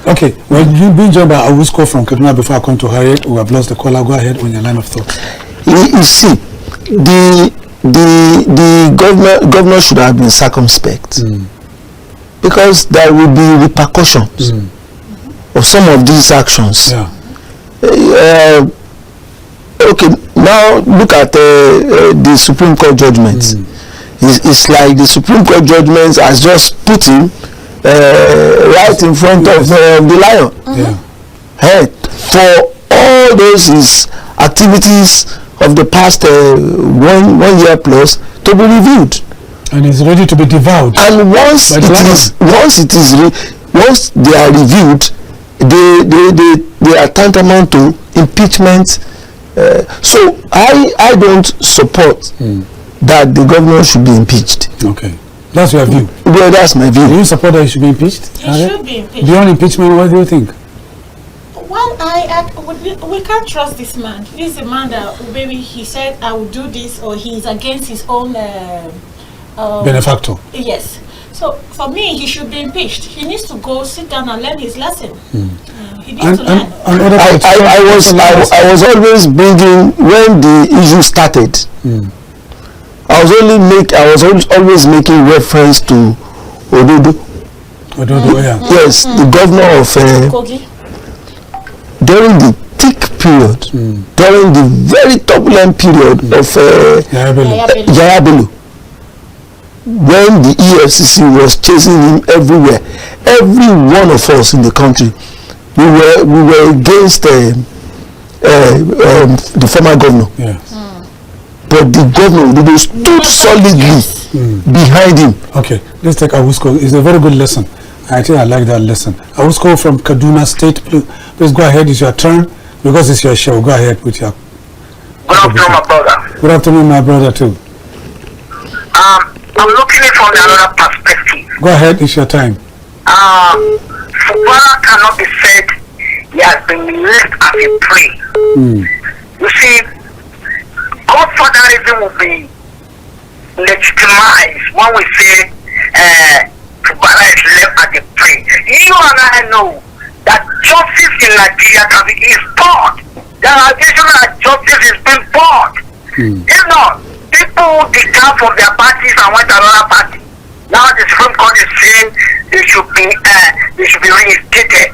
Okay, well, you've been joined by Awusko from Kaduna before I come to Harriet. We have lost the caller. Go ahead on your line of thought. You see, the governor should have been circumspect because there will be repercussions of some of these actions. Okay, now look at the Supreme Court judgments. It's like the Supreme Court judgments has just put him right in front of the lion. For all those his activities of the past 1 year plus to be reviewed, and is ready to be devoured. And once they are reviewed, they are tantamount to impeachment. So I don't support that the governor should be impeached. Okay, that's your view. Yeah, that's my view. Do you support that he should be impeached? He should be impeached. Beyond impeachment, what do you think? Well, we can't trust this man. This is a man that maybe he said I will do this, or he's against his own benefactor. Yes. So for me, he should be impeached. He needs to go sit down and learn his lesson. He needs to learn. I was always bringing, when the issue started, I was always making reference to Ododo. Yes, the governor of during the thick period, during the very turbulent period of Yaya Bello, when the EFCC was chasing him everywhere, every one of us in the country, we were against the former governor. Yes. But the governor stood solidly behind him. Okay, let's take Awusko. It's a very good lesson. I think I like that lesson. Awusko from Kaduna State, please go ahead. It's your turn because it's your show. Go ahead with your. Good afternoon, my brother. Good afternoon, my brother too. I'm looking at it from another perspective. Go ahead, it's your time. Fubara cannot be said he has been left as a prey. You see, godfatherism will be legitimized when we say Fubara is left as a prey. You and I know that justice in Nigeria can be bought. The allegation that justice is being bought. If not, people declare from their parties and went to another party. Now the Supreme Court is saying they should be reinstated.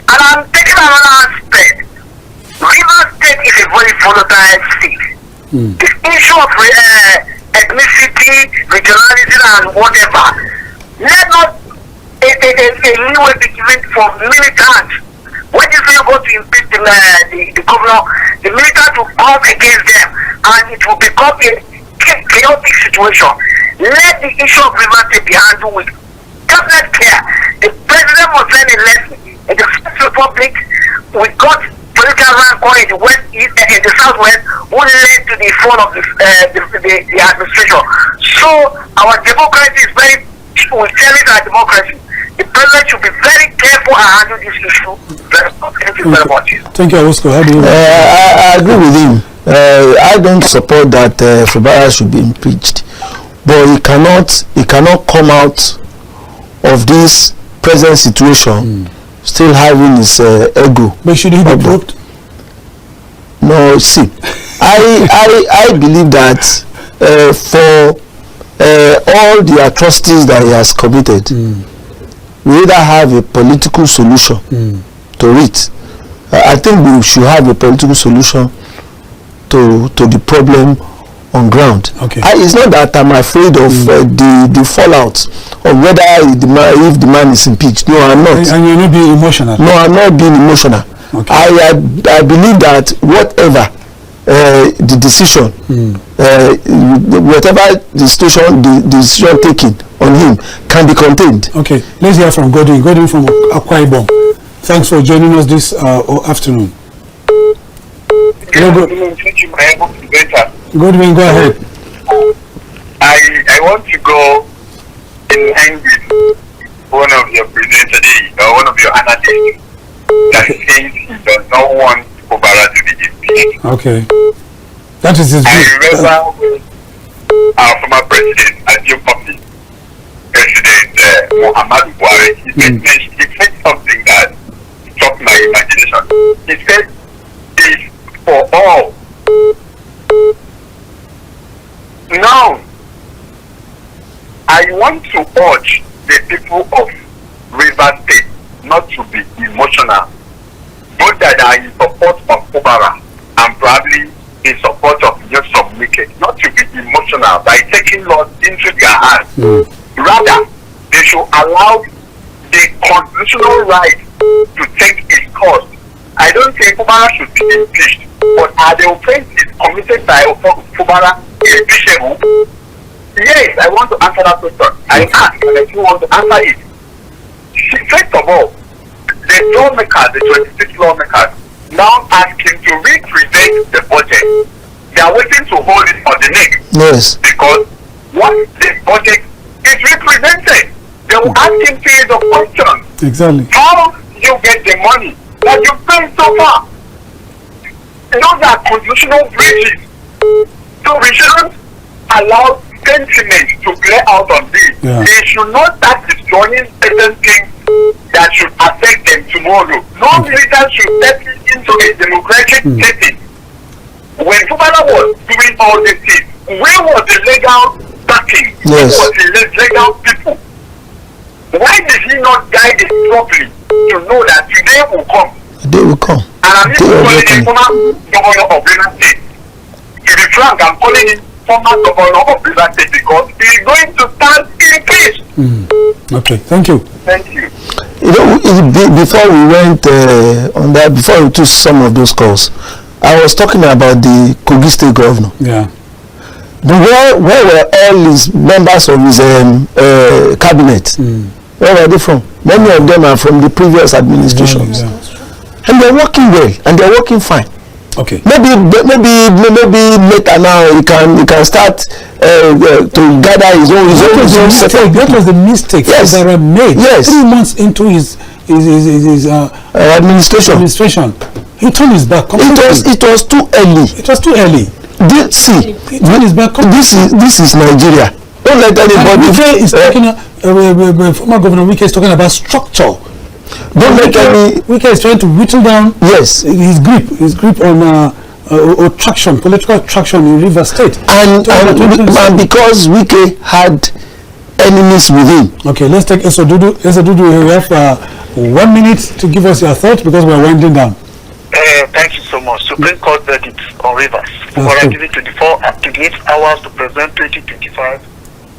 And I'm taking another aspect. River State is a very volatile state. The issue of ethnicity, regionalism, and whatever. Let not a leeway be given for militants. When you say you're going to impeach the governor, the militants will come against them, and it will become a chaotic situation. Let the issue of River State be handled with definite care. The president was then elected in the First Republic. We got political rancor in the west, in the southwest, who led to the fall of the administration. So our democracy is very. We cherish our democracy. The president should be very careful and handle this issue. Thank you very much. Thank you, Awusko. How do you? I agree with him. I don't support that Fubara should be impeached, but he cannot come out of this present situation still having his ego. But should he be probed? No, see, I believe that for all the atrocities that he has committed, we either have a political solution to it. I think we should have a political solution to the problem on ground. Okay. It's not that I'm afraid of the fallout of whether if the man is impeached. No, I'm not. And you're not being emotional. No, I'm not being emotional. Okay. I believe that whatever the decision, whatever the decision taken on him can be contained. Okay, let's hear from Godwin. Godwin from Akwa Ibom. Thanks for joining us this afternoon. Godwin, go ahead. I want to go in line with one of your presenters or one of your analysts that says he does not want Fubara to be impeached. Okay. That is his view. I remember our former president, Adjumani, President Muhammadu Buhari, he said something that struck my imagination. He said, "It's for all." Now, I want to urge the people of River State not to be emotional, both that are in support of Fubara and probably in support of newsupdate, not to be emotional by taking laws into their hands. Rather, they should allow the constitutional right to take its course. I don't think Fubara should be impeached, but are the offenses committed by Fubara impeachable? Yes, I want to answer that question. I ask, and I do want to answer it. First of all, the lawmakers, the 26 lawmakers, now ask him to represent the budget. They are waiting to hold it on the neck. Yes. Because once the budget is represented, they will ask him series of questions. Exactly. How you get the money that you paid so far? Those are constitutional breaches. So we shouldn't allow sentiments to play out on this. Yeah. They should not start destroying certain things that should affect them tomorrow. No leaders should step into a democratic setting. When Fubara was doing all these things, where was the legal backing? Yes. Where was the legal people? Why did he not guided properly to know that today will come? They will come. And I'm calling the former governor of Rivers State. To be frank, I'm calling him former governor of Rivers State because he is going to stand in peace. Okay, thank you. Thank you. You know, before we went on that, before we took some of those calls, I was talking about the Kogi State governor. Yeah. Where were all his members of his cabinet? Where were they from? Many of them are from the previous administrations. Yeah. And they're working well, and they're working fine. Okay. Maybe later now he can start to gather his own. That was the mistake Fubara made. Yes. 3 months into his administration, he turned his back. It was too early. It was too early. He turned his back. This is Nigeria. Don't let anybody. Wike is talking. Former Governor Wike is talking about structure. Don't let any. Wike is trying to whittle down. Yes. His grip on political traction in Rivers State. And because Wike had enemies within. Okay, let's take Esodudu. Esodudu, we have 1 minute to give us your thoughts because we are winding down. Thank you so much. Supreme Court verdict on Rivers. Fubara given 28 hours to present 2025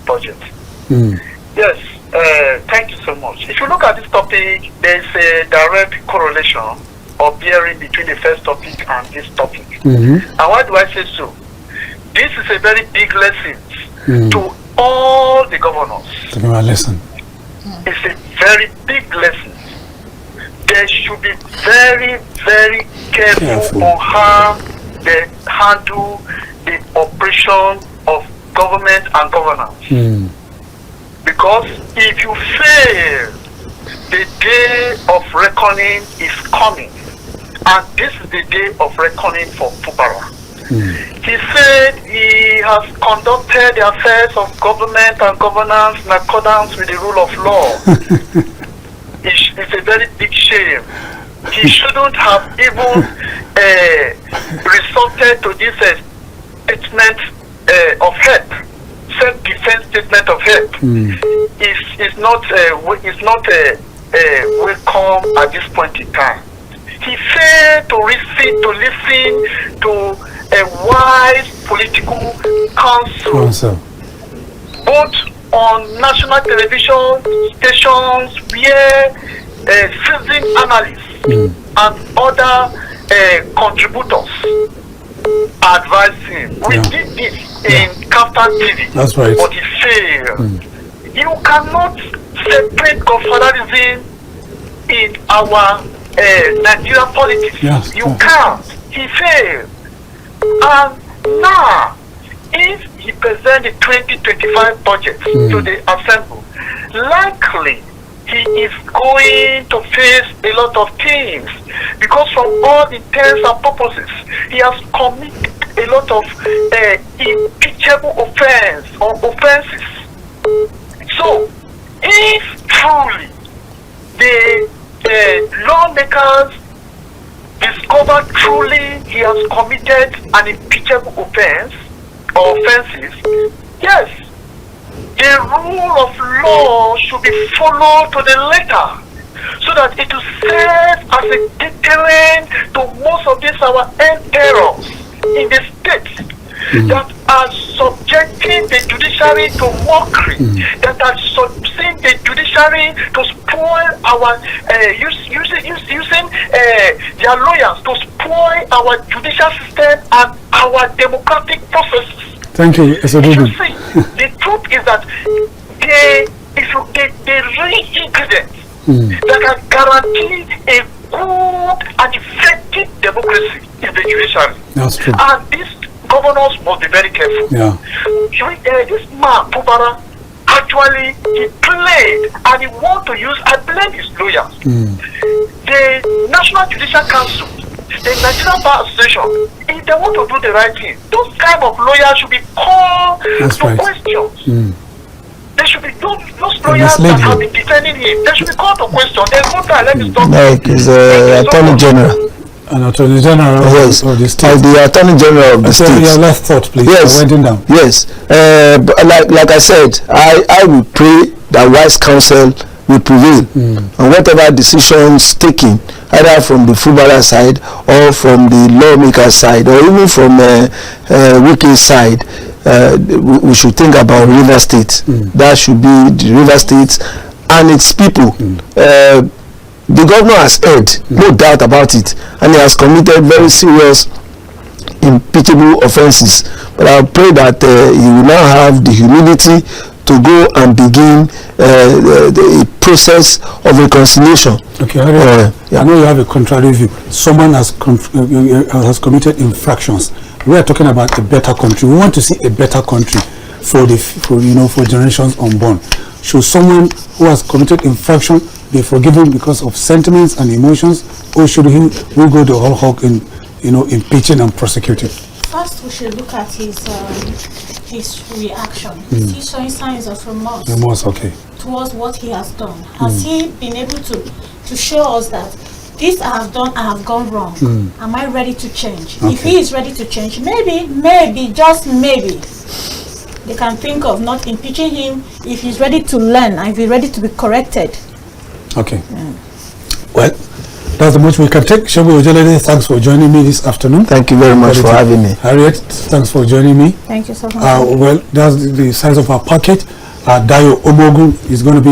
budget. Yes, thank you so much. If you look at this topic, there is a direct correlation or bearing between the first topic and this topic. And why do I say so? This is a very big lesson to all the governors. It's a very big lesson. They should be very, very careful on how they handle the operation of government and governance. Because if you fail, the day of reckoning is coming. And this is the day of reckoning for Fubara. He said he has conducted the affairs of government and governance in accordance with the rule of law. It's a very big shame. He shouldn't have even resorted to this statement of help, self-defense statement of help. It's not welcome at this point in time. He failed to listen to a wise political counsel, both on national television stations where seasoned analysts and other contributors advised him. We did this in KAFTANTV. That's right. But he failed. You cannot separate godfatherism in our Nigerian politics. Yes, you can't. He failed. And now, if he presents the 2025 budget to the assembly, likely he is going to face a lot of things, because from all intents and purposes, he has committed a lot of impeachable offenses. So, if truly the lawmakers discover truly he has committed an impeachable offense or offenses, yes, the rule of law should be followed to the letter, so that it will serve as a deterrent to most of these our end terrors in the state that are subjecting the judiciary to mockery, that are subjecting the judiciary to spoil our using their lawyers to spoil our judicial system and our democratic processes. Thank you, Esodudu. You see, the truth is that the real ingredients that can guarantee a good and effective democracy is the judiciary. That's true. And these governors must be very careful. Yeah. This man, Fubara, actually he played and he want to use, I blame his lawyers. The National Judicial Council, the Nigerian Bar Association, if they want to do the right thing, those kind of lawyers should be called to questions. They should be those lawyers that have been defending him. They should be called to question. There's no time. Let me stop. Like is Attorney General. An Attorney General yes. of the state. The Attorney General of the state. Your last thought, please. Yes. Down. Yes. But like I said, I will pray that wise counsel will prevail. And whatever decisions taken, either from the Fubara side or from the lawmaker side or even from Wiki's side, we should think about River State. That should be the River State and its people. The governor has erred, no doubt about it, and he has committed very serious impeachable offenses. But I pray that he will now have the humility to go and begin the process of reconciliation. Okay, Harriet, I know you have a contrary view. Someone has committed infractions. We are talking about a better country. We want to see a better country for generations unborn. Should someone who has committed infraction be forgiven because of sentiments and emotions, or should we go the whole hog in impeaching and prosecuting? First, we should look at his reaction. Is he showing signs of remorse? Remorse, okay. Towards what he has done. Has he been able to show us that this I have done, I have gone wrong? Am I ready to change? Okay. If he is ready to change, maybe, just maybe, they can think of not impeaching him if he's ready to learn and if he's ready to be corrected. Okay. Well, that's the much we can take. Segun Ojelade, thanks for joining me this afternoon. Thank you very much for having me. Harriet, thanks for joining me. Thank you so much. Well, that's the size of our packet. Dayo Omogun is going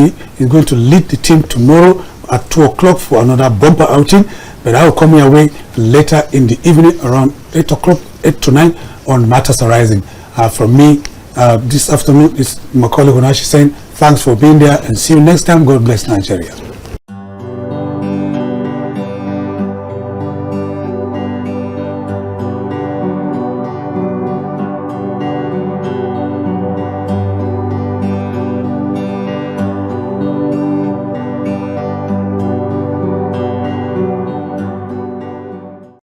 to lead the team tomorrow at 2 o'clock for another bumper outing. But I will come your way later in the evening around 8 o'clock, 8 to 9 on Matters Arising. From me this afternoon is Macauley Hunohashi saying thanks for being there and see you next time. God bless Nigeria.